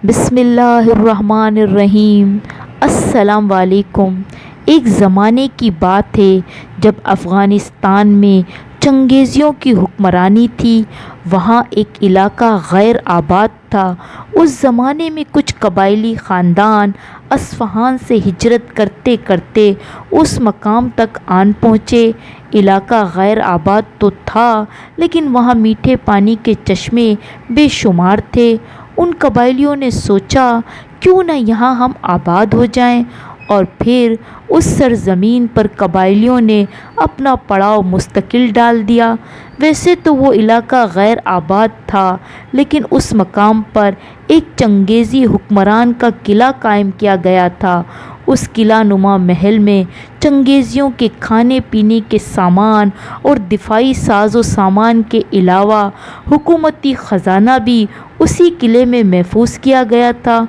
بسم اللہ الرحمن الرحیم۔ السلام علیکم۔ ایک زمانے کی بات ہے جب افغانستان میں چنگیزیوں کی حکمرانی تھی۔ وہاں ایک علاقہ غیر آباد تھا۔ اس زمانے میں کچھ قبائلی خاندان اصفہان سے ہجرت کرتے کرتے اس مقام تک آن پہنچے۔ علاقہ غیر آباد تو تھا لیکن وہاں میٹھے پانی کے چشمے بے شمار تھے۔ ان قبائلیوں نے سوچا کیوں نہ یہاں ہم آباد ہو جائیں، اور پھر اس سرزمین پر قبائلیوں نے اپنا پڑاؤ مستقل ڈال دیا۔ ویسے تو وہ علاقہ غیر آباد تھا لیکن اس مقام پر ایک چنگیزی حکمران کا قلعہ قائم کیا گیا تھا۔ اس قلعہ نما محل میں چنگیزیوں کے کھانے پینے کے سامان اور دفاعی ساز و سامان کے علاوہ حکومتی خزانہ بھی اسی قلعے میں محفوظ کیا گیا تھا۔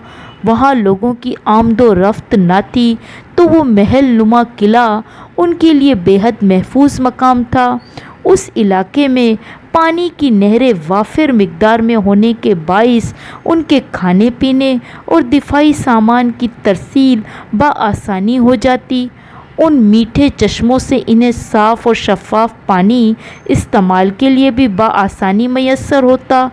وہاں لوگوں کی آمد و رفت نہ تھی تو وہ محل نما قلعہ ان کے لیے بے حد محفوظ مقام تھا۔ اس علاقے میں پانی کی نہریں وافر مقدار میں ہونے کے باعث ان کے کھانے پینے اور دفاعی سامان کی ترسیل بآسانی ہو جاتی۔ ان میٹھے چشموں سے انہیں صاف اور شفاف پانی استعمال کے لیے بھی بآسانی میسر ہوتا۔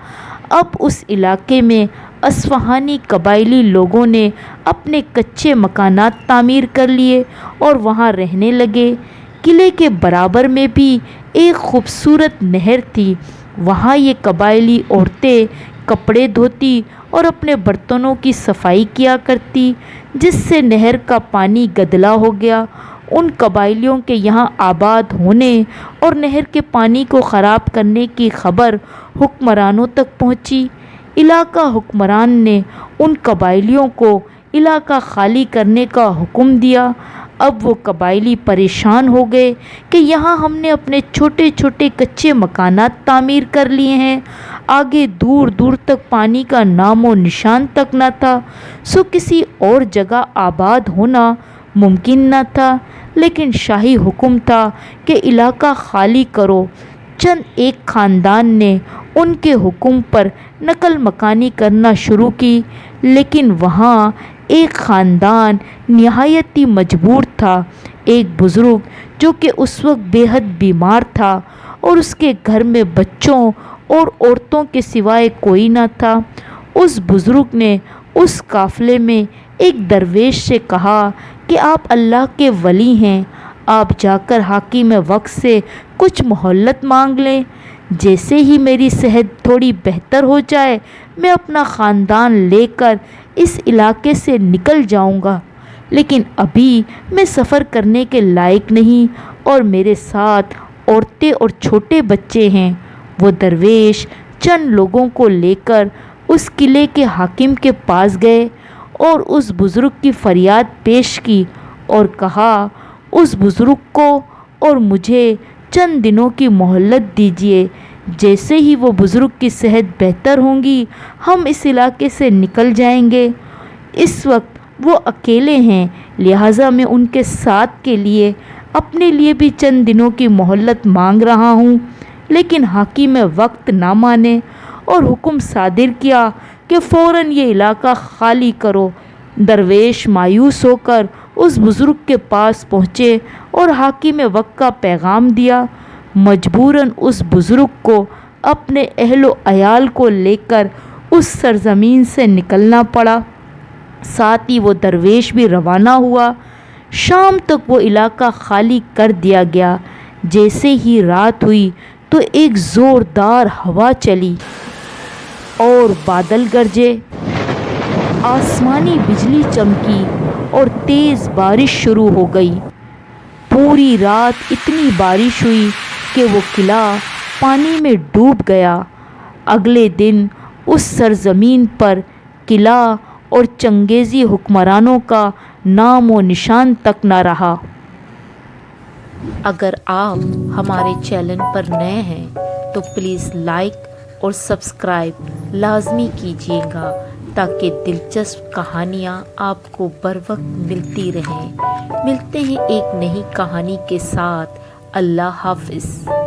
اب اس علاقے میں اصفہانی قبائلی لوگوں نے اپنے کچے مکانات تعمیر کر لیے اور وہاں رہنے لگے۔ قلعے کے برابر میں بھی ایک خوبصورت نہر تھی۔ وہاں یہ قبائلی عورتیں کپڑے دھوتی اور اپنے برتنوں کی صفائی کیا کرتی، جس سے نہر کا پانی گدلا ہو گیا۔ ان قبائلیوں کے یہاں آباد ہونے اور نہر کے پانی کو خراب کرنے کی خبر حکمرانوں تک پہنچی۔ علاقہ حکمران نے ان قبائلیوں کو علاقہ خالی کرنے کا حکم دیا۔ اب وہ قبائلی پریشان ہو گئے کہ یہاں ہم نے اپنے چھوٹے چھوٹے کچے مکانات تعمیر کر لیے ہیں، آگے دور دور تک پانی کا نام و نشان تک نہ تھا، سو کسی اور جگہ آباد ہونا ممکن نہ تھا۔ لیکن شاہی حکم تھا کہ علاقہ خالی کرو۔ چند ایک خاندان نے ان کے حکم پر نقل مکانی کرنا شروع کی، لیکن وہاں ایک خاندان نہایت ہی مجبور تھا۔ ایک بزرگ جو کہ اس وقت بے حد بیمار تھا اور اس کے گھر میں بچوں اور عورتوں کے سوائے کوئی نہ تھا۔ اس بزرگ نے اس قافلے میں ایک درویش سے کہا کہ آپ اللہ کے ولی ہیں، آپ جا کر حاکم وقت سے کچھ مہلت مانگ لیں۔ جیسے ہی میری صحت تھوڑی بہتر ہو جائے میں اپنا خاندان لے کر اس علاقے سے نکل جاؤں گا، لیکن ابھی میں سفر کرنے کے لائق نہیں اور میرے ساتھ عورتیں اور چھوٹے بچے ہیں۔ وہ درویش چند لوگوں کو لے کر اس قلعے کے حاکم کے پاس گئے اور اس بزرگ کی فریاد پیش کی اور کہا، اس بزرگ کو اور مجھے چند دنوں کی مہلت دیجیے۔ جیسے ہی وہ بزرگ کی صحت بہتر ہوں گی ہم اس علاقے سے نکل جائیں گے۔ اس وقت وہ اکیلے ہیں، لہٰذا میں ان کے ساتھ کے لیے اپنے لیے بھی چند دنوں کی مہلت مانگ رہا ہوں۔ لیکن حاکم وقت نہ مانے اور حکم صادر کیا کہ فوراً یہ علاقہ خالی کرو۔ درویش مایوس ہو کر اس بزرگ کے پاس پہنچے اور حاکم وقت کا پیغام دیا۔ مجبوراً اس بزرگ کو اپنے اہل و عیال کو لے کر اس سرزمین سے نکلنا پڑا، ساتھ ہی وہ درویش بھی روانہ ہوا۔ شام تک وہ علاقہ خالی کر دیا گیا۔ جیسے ہی رات ہوئی تو ایک زوردار ہوا چلی اور بادل گرجے، آسمانی بجلی چمکی اور تیز بارش شروع ہو گئی۔ پوری رات اتنی بارش ہوئی کہ وہ قلعہ پانی میں ڈوب گیا۔ اگلے دن اس سرزمین پر قلعہ اور چنگیزی حکمرانوں کا نام و نشان تک نہ رہا۔ اگر آپ ہمارے چینل پر نئے ہیں تو پلیز لائک اور سبسکرائب لازمی کیجیے گا تاکہ دلچسپ کہانیاں آپ کو بر وقت ملتی رہیں۔ ملتے ہیں ایک نئی کہانی کے ساتھ۔ اللہ حافظ۔